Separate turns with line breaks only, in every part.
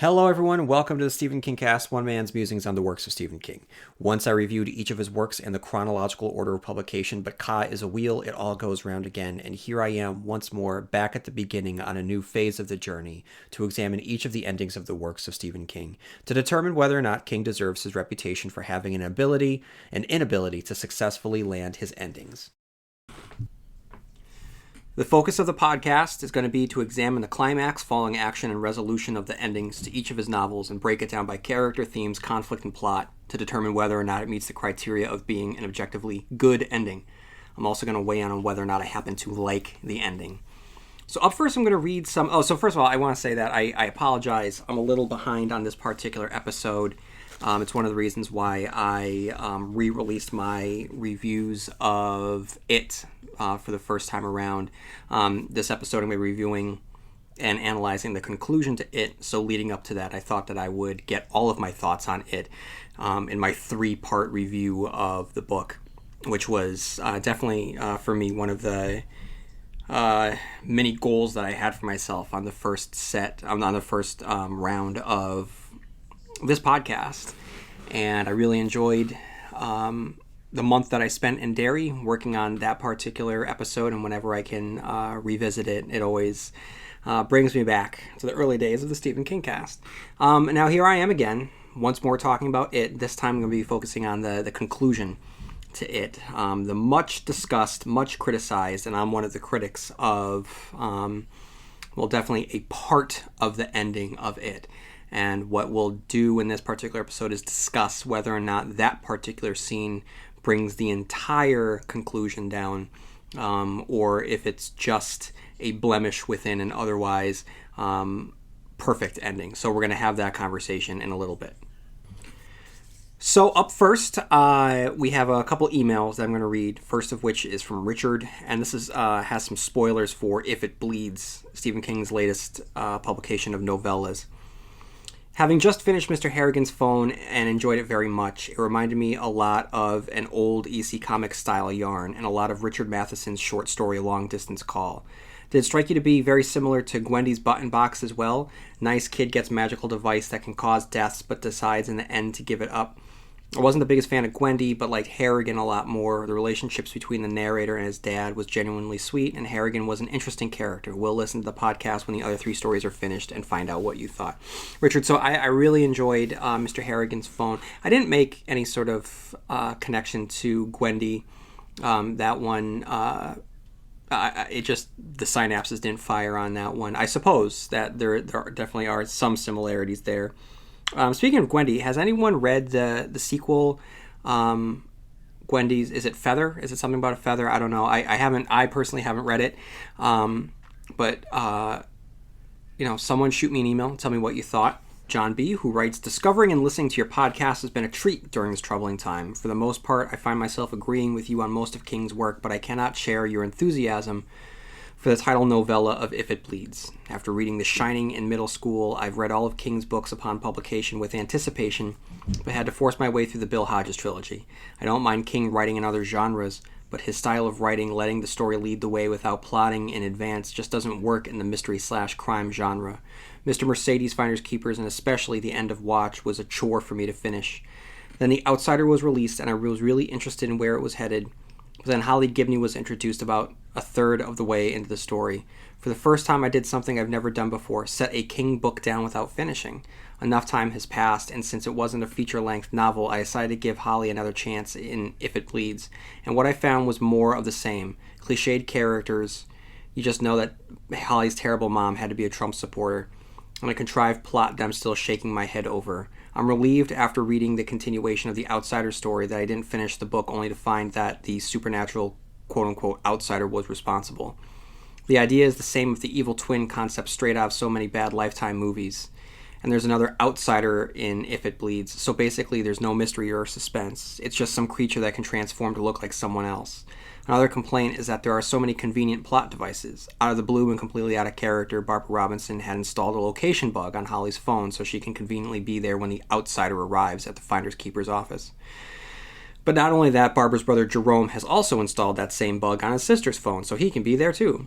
Hello everyone, welcome to the Stephen King Cast, one man's musings on the works of Stephen King. Once I reviewed each of his works in the chronological order of publication, but Ka is a wheel, it all goes round again, and here I am once more, back at the beginning on a new phase of the journey, to examine each of the endings of the works of Stephen King, to determine whether or not King deserves his reputation for having an inability to successfully land his endings. The focus of the podcast is going to be to examine the climax, falling action, and resolution of the endings to each of his novels and break it down by character, themes, conflict, and plot to determine whether or not it meets the criteria of being an objectively good ending. I'm also going to weigh in on whether or not I happen to like the ending. So up first, I'm going to read some... so first of all, I want to say that I apologize. I'm a little behind on this particular episode. It's one of the reasons why I re-released my reviews of It for the first time around. This episode I'm going to be reviewing and analyzing the conclusion to It. So leading up to that, I thought that I would get all of my thoughts on It in my 3-part review of the book, which was definitely for me one of the many goals that I had for myself on the first round of this podcast. And I really enjoyed the month that I spent in Derry working on that particular episode, and whenever I can revisit it, it always brings me back to the early days of the Stephen King cast. Now here I am again, once more talking about It. This time I'm going to be focusing on the conclusion to It. The much discussed, much criticized, and I'm one of the critics of, definitely a part of the ending of It. And what we'll do in this particular episode is discuss whether or not that particular scene brings the entire conclusion down, or if it's just a blemish within an otherwise perfect ending. So we're going to have that conversation in a little bit. So up first, we have a couple emails that I'm going to read, first of which is from Richard, and this has some spoilers for If It Bleeds, Stephen King's latest publication of novellas. Having just finished Mr. Harrigan's Phone and enjoyed it very much, it reminded me a lot of an old EC Comics style yarn and a lot of Richard Matheson's short story Long Distance Call. Did it strike you to be very similar to Gwendy's Button Box as well? Nice kid gets magical device that can cause deaths but decides in the end to give it up. I wasn't the biggest fan of Gwendy, but liked Harrigan a lot more. The relationships between the narrator and his dad was genuinely sweet, and Harrigan was an interesting character. We'll listen to the podcast when the other 3 stories are finished and find out what you thought. Richard, so I really enjoyed Mr. Harrigan's Phone. I didn't make any sort of connection to Gwendy. That one, it just, the synapses didn't fire on that one. I suppose that there definitely are some similarities there. Speaking of Gwendy, has anyone read the sequel, Gwendy's, is it Feather? Is it something about a feather? I don't know. I personally haven't read it. But someone shoot me an email and tell me what you thought. John B., who writes, discovering and listening to your podcast has been a treat during this troubling time. For the most part, I find myself agreeing with you on most of King's work, but I cannot share your enthusiasm for the title novella of If It Bleeds. After reading The Shining in middle school, I've read all of King's books upon publication with anticipation, but had to force my way through the Bill Hodges trilogy. I don't mind King writing in other genres, but his style of writing, letting the story lead the way without plotting in advance, just doesn't work in the mystery/crime genre. Mr. Mercedes, Finders Keepers, and especially The End of Watch was a chore for me to finish. Then The Outsider was released, and I was really interested in where it was headed. But then Holly Gibney was introduced about a third of the way into the story. For the first time, I did something I've never done before, set a King book down without finishing. Enough time has passed, and since it wasn't a feature-length novel, I decided to give Holly another chance in If It Bleeds. And what I found was more of the same. Cliched characters. You just know that Holly's terrible mom had to be a Trump supporter. And a contrived plot that I'm still shaking my head over. I'm relieved after reading the continuation of the Outsider story that I didn't finish the book only to find that the supernatural quote-unquote outsider was responsible. The idea is the same with the evil twin concept straight out of so many bad Lifetime movies. And there's another outsider in If It Bleeds, so basically there's no mystery or suspense. It's just some creature that can transform to look like someone else. Another complaint is that there are so many convenient plot devices. Out of the blue and completely out of character, Barbara Robinson had installed a location bug on Holly's phone so she can conveniently be there when the outsider arrives at the Finders Keepers office. But not only that, Barbara's brother Jerome has also installed that same bug on his sister's phone so he can be there too.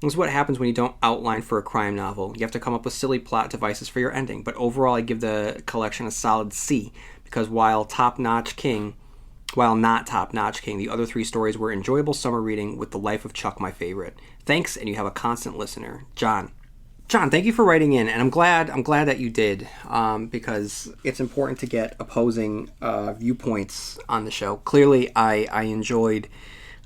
This is what happens when you don't outline for a crime novel. You have to come up with silly plot devices for your ending. But overall, I give the collection a solid C, because while not top-notch King, the other 3 stories were enjoyable summer reading, with The Life of Chuck my favorite. Thanks, and you have a constant listener. John, thank you for writing in, and I'm glad that you did, because it's important to get opposing viewpoints on the show. Clearly, I enjoyed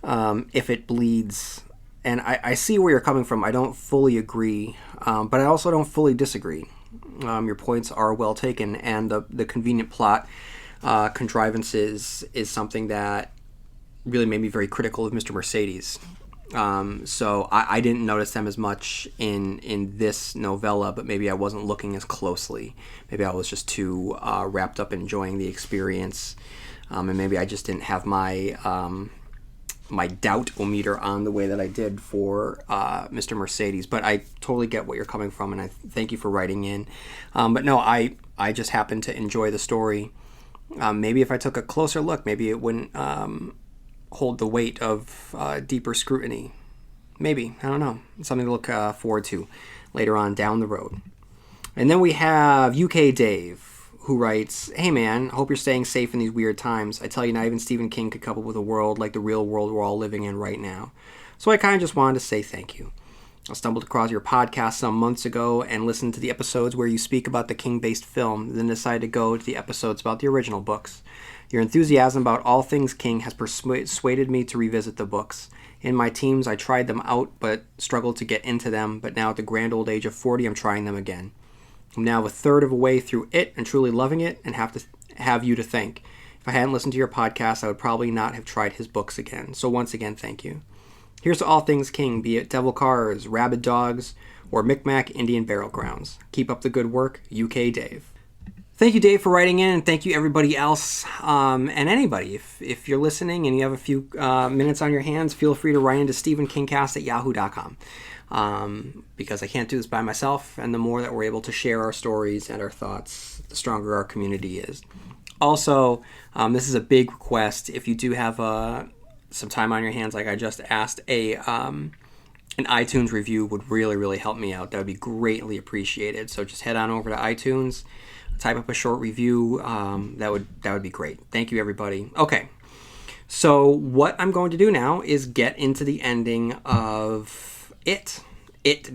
If It Bleeds, and I see where you're coming from. I don't fully agree, but I also don't fully disagree. Your points are well taken, and the convenient plot contrivances is something that really made me very critical of Mr. Mercedes. So I didn't notice them as much in this novella, but maybe I wasn't looking as closely. Maybe I was just too wrapped up in enjoying the experience, and maybe I just didn't have my my doubt-o-meter on the way that I did for Mr. Mercedes. But I totally get what you're coming from, and I thank you for writing in. But no, I just happened to enjoy the story. Maybe if I took a closer look, maybe it wouldn't hold the weight of deeper scrutiny. Maybe. I don't know. It's something to look forward to later on down the road. And then we have UK Dave, who writes, "Hey man, hope you're staying safe in these weird times. I tell you, not even Stephen King could come up with a world like the real world we're all living in right now. So I kind of just wanted to say thank you. I stumbled across your podcast some months ago and listened to the episodes where you speak about the King-based film, then decided to go to the episodes about the original books. Your enthusiasm about all things King has persuaded me to revisit the books. In my teens, I tried them out but struggled to get into them, but now at the grand old age of 40, I'm trying them again. I'm now a third of a way through it and truly loving it, and have you to thank. If I hadn't listened to your podcast, I would probably not have tried his books again. So once again, thank you. Here's to all things King, be it Devil Cars, Rabid Dogs, or Micmac Indian Burial Grounds. Keep up the good work, UK Dave." Thank you, Dave, for writing in, and thank you everybody else, and anybody. If you're listening and you have a few minutes on your hands, feel free to write into stephenkingcast@yahoo.com. Because I can't do this by myself, and the more that we're able to share our stories and our thoughts, the stronger our community is. Also, this is a big request. If you do have some time on your hands, like I just asked, an iTunes review would really, really help me out. That would be greatly appreciated. So just head on over to iTunes, type up a short review. That would be great. Thank you, everybody. Okay, so what I'm going to do now is get into the ending of It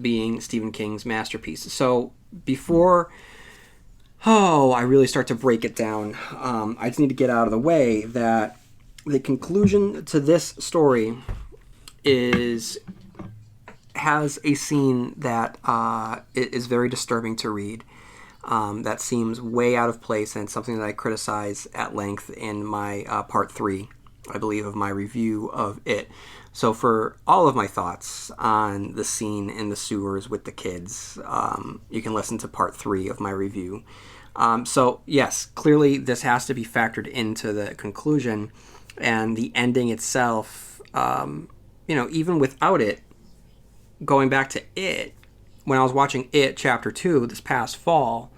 being Stephen King's masterpiece. So before I really start to break it down, I just need to get out of the way that the conclusion to this story has a scene that is very disturbing to read. That seems way out of place, and it's something that I criticize at length in my part 3, I believe, of my review of It. So for all of my thoughts on the scene in the sewers with the kids, you can listen to part 3 of my review. So yes, clearly this has to be factored into the conclusion, and the ending itself, even without it, going back to It, when I was watching It Chapter 2 this past fall,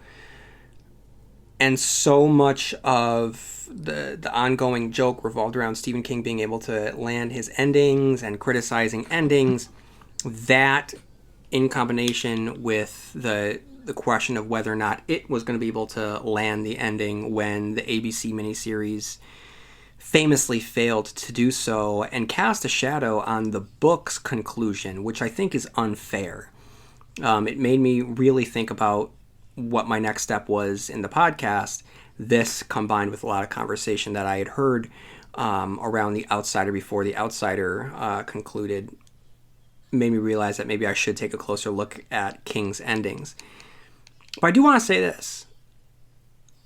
and so much of the ongoing joke revolved around Stephen King being able to land his endings and criticizing endings, that in combination with the question of whether or not it was going to be able to land the ending when the ABC miniseries famously failed to do so, and cast a shadow on the book's conclusion, which I think is unfair. It made me really think about what my next step was in the podcast. This, combined with a lot of conversation that I had heard around The Outsider before The Outsider concluded, made me realize that maybe I should take a closer look at King's endings. But I do want to say this.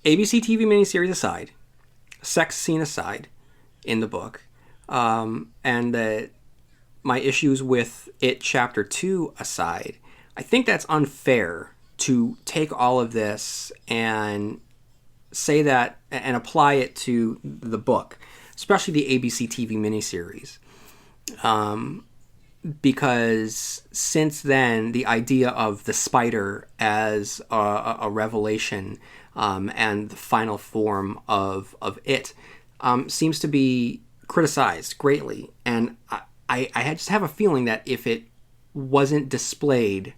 ABC TV miniseries aside, sex scene aside in the book, and my issues with It Chapter 2 aside, I think that's unfair to take all of this and say that and apply it to the book, especially the ABC TV miniseries. Because since then, the idea of the spider as a revelation and the final form of It seems to be criticized greatly. And I just have a feeling that if it wasn't displayed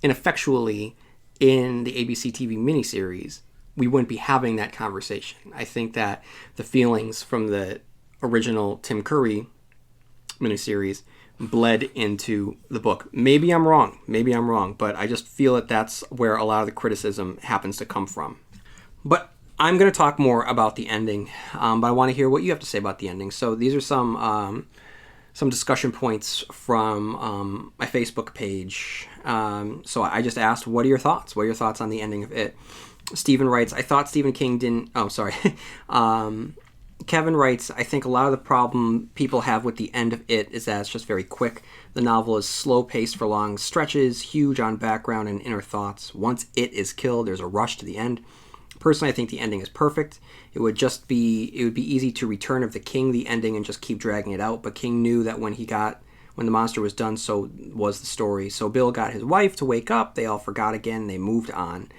ineffectually in the ABC TV miniseries, we wouldn't be having that conversation. I think that the feelings from the original Tim Curry miniseries bled into the book. Maybe I'm wrong, but I just feel that that's where a lot of the criticism happens to come from. But I'm going to talk more about the ending, but I want to hear what you have to say about the ending. So these are some discussion points from my Facebook page. So I just asked, what are your thoughts? What are your thoughts on the ending of It? Stephen writes, I thought Stephen King didn't... Oh, sorry. Kevin writes, I think a lot of the problem people have with the end of It is that it's just very quick. The novel is slow-paced for long stretches, huge on background and inner thoughts. Once It is killed, there's a rush to the end. Personally, I think the ending is perfect. It would be easy to Return of the King the ending and just keep dragging it out, but King knew that when the monster was done, so was the story. So Bill got his wife to wake up, they all forgot again, they moved on.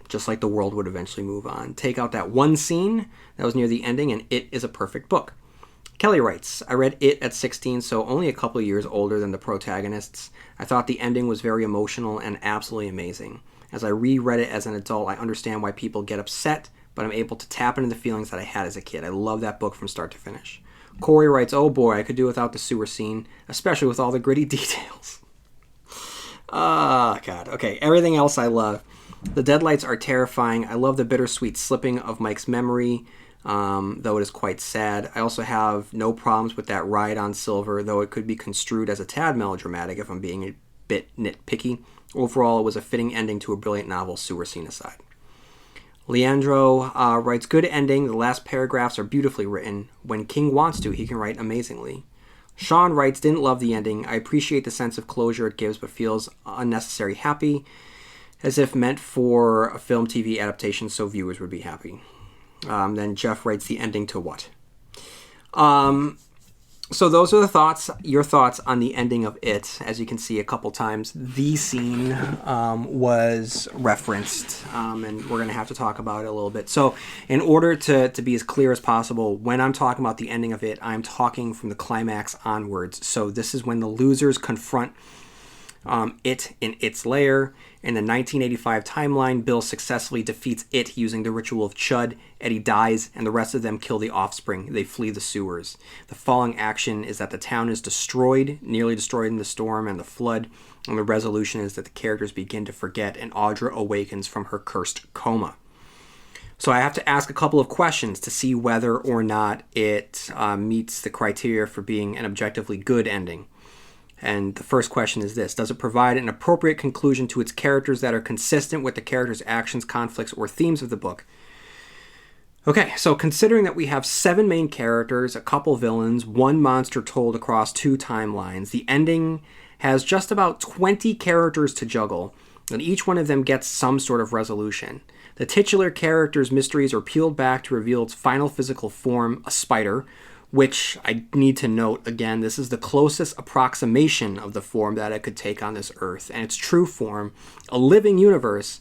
Just like the world would eventually move on. Take out that one scene that was near the ending, and It is a perfect book. Kelly writes, I read It at 16, so only a couple of years older than the protagonists. I thought the ending was very emotional and absolutely amazing. As I reread it as an adult, I understand why people get upset, but I'm able to tap into the feelings that I had as a kid. I love that book from start to finish. Corey writes, oh boy, I could do without the sewer scene, especially with all the gritty details. Oh, God. Okay, everything else I love. The deadlights are terrifying. I love the bittersweet slipping of Mike's memory, though it is quite sad. I also have no problems with that ride on Silver, though it could be construed as a tad melodramatic if I'm being a bit nitpicky. Overall, it was a fitting ending to a brilliant novel, sewer scene aside. Leandro writes, good ending. The last paragraphs are beautifully written. When King wants to, he can write amazingly. Sean writes, didn't love the ending. I appreciate the sense of closure it gives, but feels unnecessary happy, as if meant for a film TV adaptation so viewers would be happy. Then Jeff writes the ending to what? So those are the thoughts, your thoughts on the ending of It. As you can see a couple times, the scene was referenced, and we're going to have to talk about it a little bit. So in order to be as clear as possible, when I'm talking about the ending of It, I'm talking from the climax onwards. So this is when the losers confront It in its lair. In the 1985 timeline, Bill successfully defeats It using the ritual of Chud. Eddie dies, and the rest of them kill the offspring. They flee the sewers. The following action is that the town is destroyed, nearly destroyed in the storm and the flood, and the resolution is that the characters begin to forget, and Audra awakens from her cursed coma. So I have to ask a couple of questions to see whether or not it meets the criteria for being an objectively good ending. And the first question is this: does it provide an appropriate conclusion to its characters that are consistent with the characters' actions, conflicts, or themes of the book? Okay, so considering that we have 7 main characters, a couple villains, 1 monster told across 2 timelines, the ending has just about 20 characters to juggle, and each one of them gets some sort of resolution. The titular character's mysteries are peeled back to reveal its final physical form, a spider, which I need to note, again, this is the closest approximation of the form that it could take on this earth. And its true form, a living universe,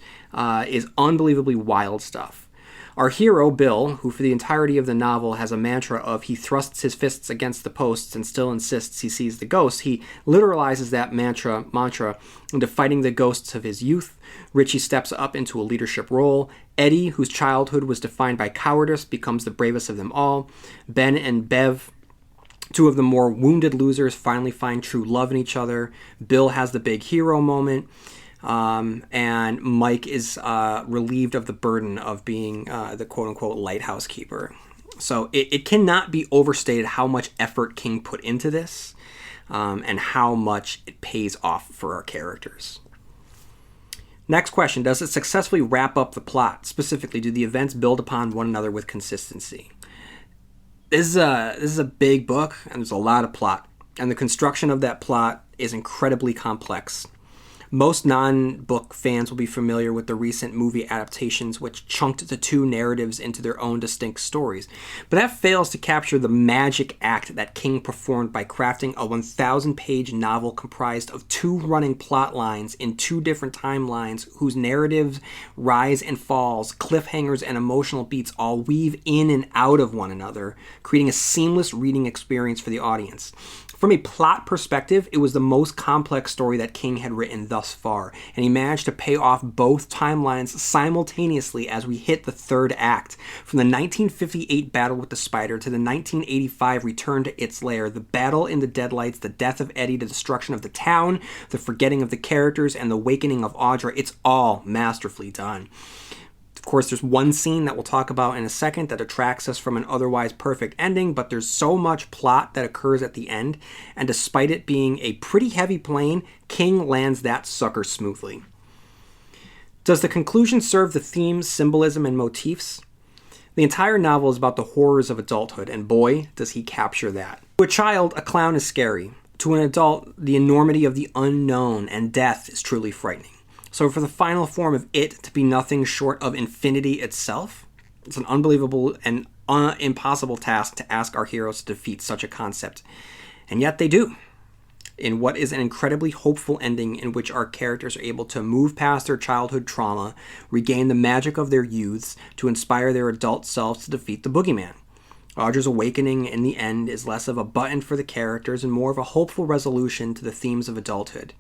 is unbelievably wild stuff. Our hero, Bill, who for the entirety of the novel has a mantra of he thrusts his fists against the posts and still insists he sees the ghosts, he literalizes that mantra into fighting the ghosts of his youth. Richie steps up into a leadership role. Eddie, whose childhood was defined by cowardice, becomes the bravest of them all. Ben and Bev, 2 of the more wounded losers, finally find true love in each other. Bill has the big hero moment. And Mike is relieved of the burden of being the quote-unquote lighthouse keeper. So it cannot be overstated how much effort King put into this, and how much it pays off for our characters. Next question: does it successfully wrap up the plot? Specifically, do the events build upon one another with consistency? This is a big book, and there's a lot of plot, and the construction of that plot is incredibly complex. Most non-book fans will be familiar with the recent movie adaptations, which chunked the 2 narratives into their own distinct stories. But that fails to capture the magic act that King performed by crafting a 1,000-page novel comprised of 2 running plot lines in 2 different timelines, whose narratives rise and falls, cliffhangers, and emotional beats all weave in and out of one another, creating a seamless reading experience for the audience. From a plot perspective, it was the most complex story that King had written thus far, and he managed to pay off both timelines simultaneously as we hit the third act. From the 1958 battle with the spider to the 1985 return to its lair, the battle in the Deadlights, the death of Eddie, the destruction of the town, the forgetting of the characters, and the awakening of Audra, it's all masterfully done. Of course, there's one scene that we'll talk about in a second that detracts us from an otherwise perfect ending, but there's so much plot that occurs at the end, and despite it being a pretty heavy plane, King lands that sucker smoothly. Does the conclusion serve the themes, symbolism, and motifs? The entire novel is about the horrors of adulthood, and boy, does he capture that. To a child, a clown is scary. To an adult, the enormity of the unknown and death is truly frightening. So for the final form of it to be nothing short of infinity itself, it's an unbelievable and impossible task to ask our heroes to defeat such a concept. And yet they do, in what is an incredibly hopeful ending in which our characters are able to move past their childhood trauma, regain the magic of their youths, to inspire their adult selves to defeat the boogeyman. Audra's awakening in the end is less of a button for the characters and more of a hopeful resolution to the themes of adulthood.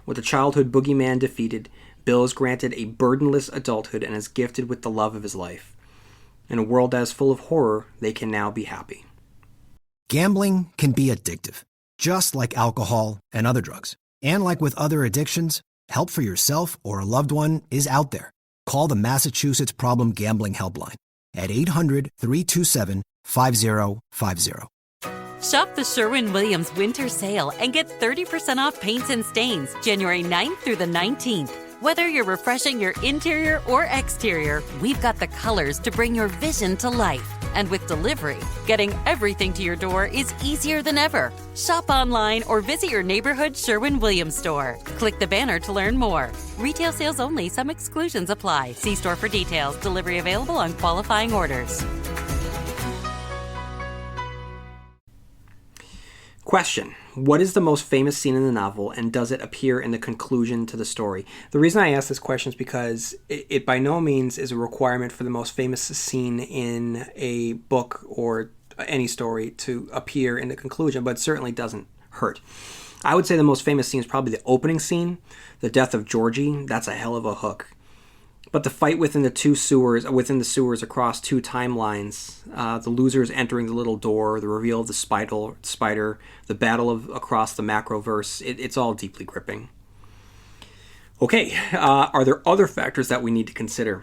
With the childhood boogeyman defeated, Bill is granted a burdenless adulthood and is gifted with the love of his life. In a world that is full of horror, they can now be happy.
Gambling can be addictive, just like alcohol and other drugs. And like with other addictions, help for yourself or a loved one is out there. Call the Massachusetts Problem Gambling Helpline at 800-327-5050.
Shop the Sherwin-Williams Winter Sale and get 30% off paints and stains January 9th through the 19th. Whether you're refreshing your interior or exterior, we've got the colors to bring your vision to life. And with delivery, getting everything to your door is easier than ever. Shop online or visit your neighborhood Sherwin-Williams store. Click the banner to learn more. Retail sales only. Some exclusions apply. See store for details. Delivery available on qualifying orders.
Question: what is the most famous scene in the novel, and does it appear in the conclusion to the story? The reason I ask this question is because it by no means is a requirement for the most famous scene in a book or any story to appear in the conclusion, but it certainly doesn't hurt. I would say the most famous scene is probably the opening scene, the death of Georgie. That's a hell of a hook. But the fight within the sewers across two timelines, the losers entering the little door, the reveal of the spider, the battle across the macroverse, it's all deeply gripping. Okay, are there other factors that we need to consider?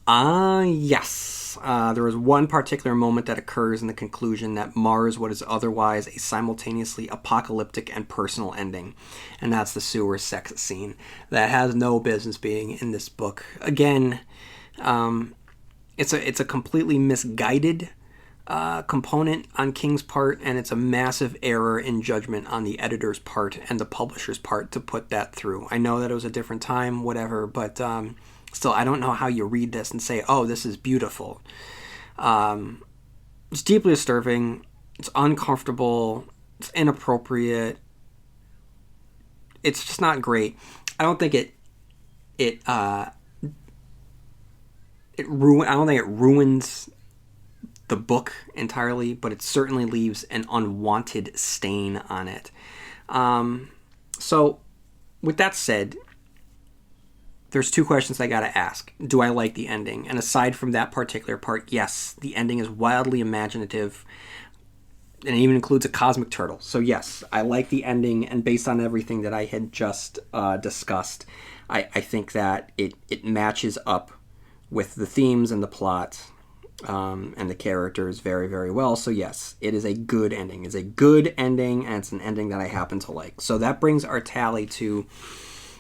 Yes. There is one particular moment that occurs in the conclusion that mars what is otherwise a simultaneously apocalyptic and personal ending, and that's the sewer sex scene that has no business being in this book. Again, it's a completely misguided component on King's part, and it's a massive error in judgment on the editor's part and the publisher's part to put that through. I know that it was a different time, whatever, but still, I don't know how you read this and say, oh, this is beautiful. It's deeply disturbing. It's uncomfortable. It's inappropriate. It's just not great. I don't think it ruins the book entirely, but it certainly leaves an unwanted stain on it. So, with that said, there's two questions I gotta ask. Do I like the ending? And aside from that particular part, yes, the ending is wildly imaginative, and it even includes a cosmic turtle. So yes, I like the ending, and based on everything that I had just discussed, I think that it matches up with the themes and the plot and the characters very, very well. So yes, it is a good ending. It's a good ending, and it's an ending that I happen to like. So that brings our tally to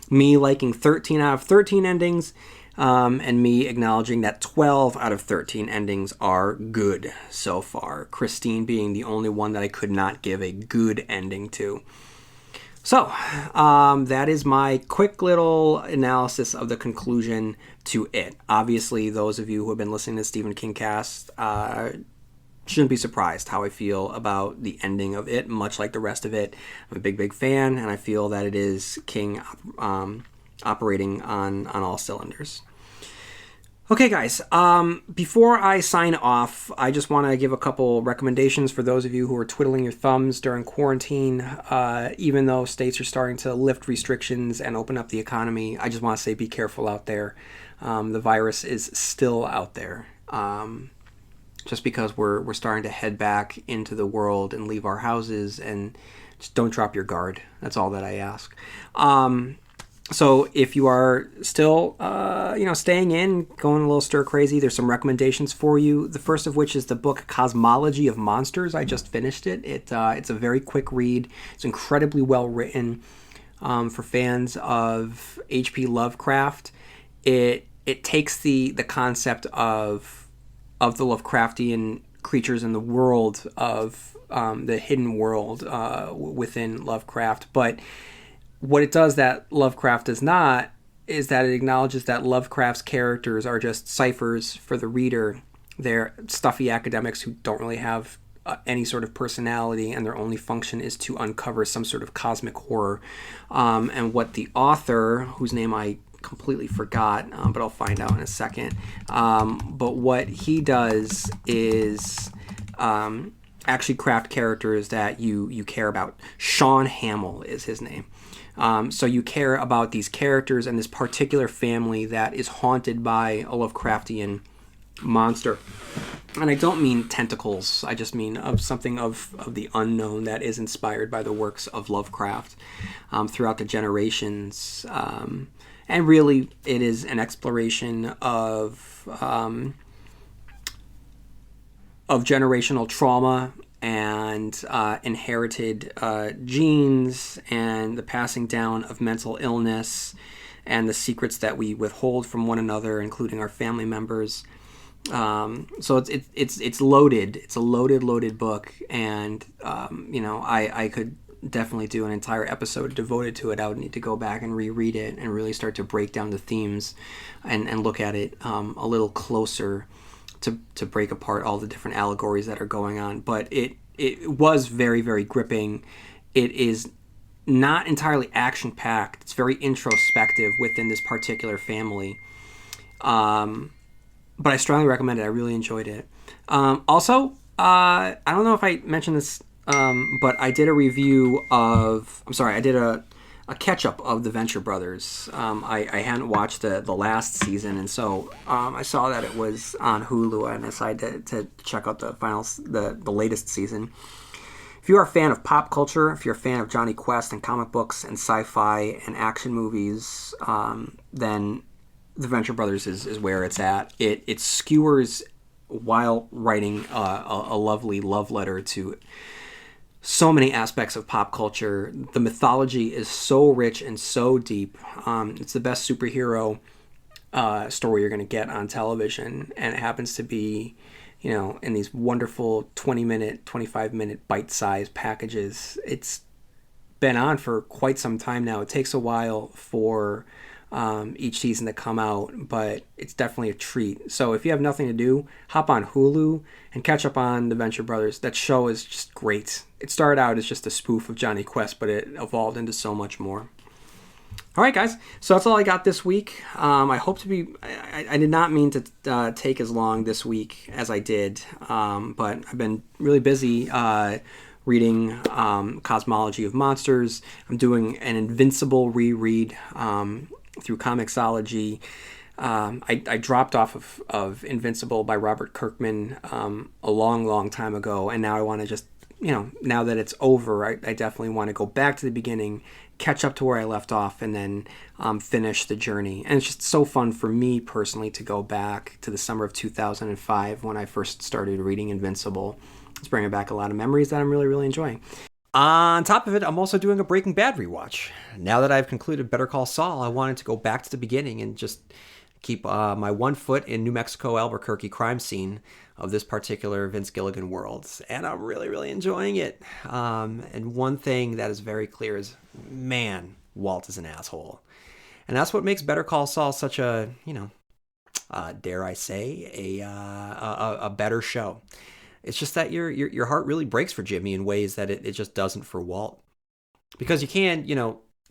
me liking 13 out of 13 endings, and me acknowledging that 12 out of 13 endings are good so far. Christine being the only one that I could not give a good ending to. So, that is my quick little analysis of the conclusion to it. Obviously, those of you who have been listening to Stephen King Cast shouldn't be surprised how I feel about the ending of it, much like the rest of it. I'm a big fan, and I feel that it is King operating on all cylinders. Okay, guys, before I sign off, I just want to give a couple recommendations for those of you who are twiddling your thumbs during quarantine. Even though states are starting to lift restrictions and open up the economy, I just want to say be careful out there. The virus is still out there. Just because we're starting to head back into the world and leave our houses, and just don't drop your guard. That's all that I ask. So if you are still, staying in, going a little stir crazy, there's some recommendations for you. The first of which is the book Cosmology of Monsters. I just finished it. It's a very quick read. It's incredibly well written for fans of H.P. Lovecraft. It takes the concept of the Lovecraftian creatures in the world of the hidden world within Lovecraft, but what it does that Lovecraft does not is that it acknowledges that Lovecraft's characters are just ciphers for the reader. They're stuffy academics who don't really have any sort of personality, and their only function is to uncover some sort of cosmic horror. And what the author, whose name I completely forgot, but I'll find out in a second. But what he does is actually craft characters that you care about. Sean Hamill is his name. So you care about these characters and this particular family that is haunted by a Lovecraftian monster. And I don't mean tentacles. I just mean of something of the unknown that is inspired by the works of Lovecraft throughout the generations. And really, it is an exploration of generational trauma and inherited genes and the passing down of mental illness and the secrets that we withhold from one another, including our family members. So it's loaded. It's a loaded book, and I could definitely do an entire episode devoted to it. I would need to go back and reread it and really start to break down the themes and look at it a little closer to break apart all the different allegories that are going on. But it was very, very gripping. It is not entirely action-packed. It's very introspective within this particular family. But I strongly recommend it. I really enjoyed it. Also, I don't know if I mentioned this, but I did a review of... I did a catch-up of the Venture Brothers. I hadn't watched the last season, and so I saw that it was on Hulu, and I decided to check out the latest season. If you are a fan of pop culture, if you're a fan of Johnny Quest and comic books and sci-fi and action movies, then the Venture Brothers is where it's at. It skewers while writing a lovely love letter to so many aspects of pop culture. The mythology is so rich and so deep. It's the best superhero story you're going to get on television, and it happens to be, in these wonderful 20-minute, 25-minute bite-sized packages. It's been on for quite some time now. It takes a while for each season to come out, but it's definitely a treat. So if you have nothing to do, hop on Hulu and catch up on the Venture Brothers. That show is just great. It started out as just a spoof of Johnny Quest, but it evolved into so much more. All right, guys. So that's all I got this week. I hope to be... I did not mean to take as long this week as I did, but I've been really busy reading Cosmology of Monsters. I'm doing an Invincible reread through Comixology. I dropped off of Invincible by Robert Kirkman a long time ago, and now I want to just, now that it's over, I definitely want to go back to the beginning, catch up to where I left off, and then finish the journey. And it's just so fun for me personally to go back to the summer of 2005 when I first started reading Invincible. It's bringing back a lot of memories that I'm really, really enjoying. On top of it, I'm also doing a Breaking Bad rewatch. Now that I've concluded Better Call Saul, I wanted to go back to the beginning and just keep my one foot in New Mexico Albuquerque crime scene of this particular Vince Gilligan world. And I'm really, really enjoying it. And one thing that is very clear is, man, Walt is an asshole. And that's what makes Better Call Saul such a, dare I say, a better show. It's just that your heart really breaks for Jimmy in ways that it just doesn't for Walt. Because you can,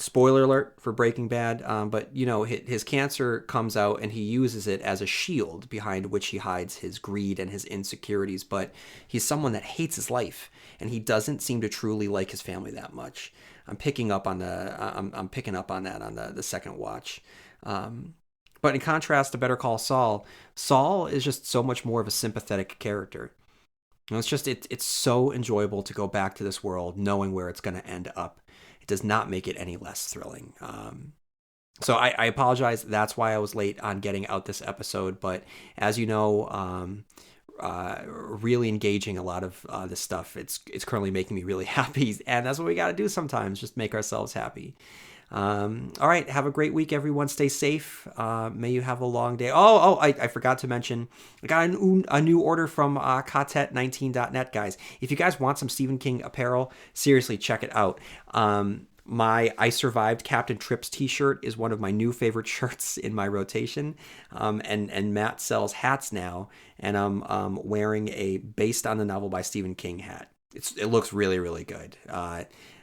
Spoiler alert for Breaking Bad, but his cancer comes out and he uses it as a shield behind which he hides his greed and his insecurities. But he's someone that hates his life, and he doesn't seem to truly like his family that much. I'm picking up on I'm picking up on that on the second watch. But in contrast to Better Call Saul, Saul is just so much more of a sympathetic character. It's so enjoyable to go back to this world knowing where it's going to end up. It does not make it any less thrilling. So I apologize. That's why I was late on getting out this episode. But as you know, really engaging a lot of this stuff. It's currently making me really happy. And that's what we got to do sometimes, just make ourselves happy. All right. Have a great week, everyone. Stay safe. May you have a long day. I forgot to mention, I got a new order from Katet19.net, guys. If you guys want some Stephen King apparel, seriously, check it out. My I Survived Captain Trips t-shirt is one of my new favorite shirts in my rotation. And Matt sells hats now, and I'm wearing a based on the novel by Stephen King hat. It looks really, really good.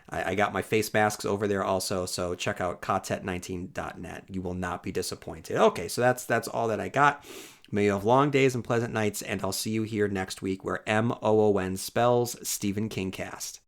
I got my face masks over there also, so check out Katet19.net. You will not be disappointed. Okay, so that's all that I got. May you have long days and pleasant nights, and I'll see you here next week where MOON spells Stephen King Cast.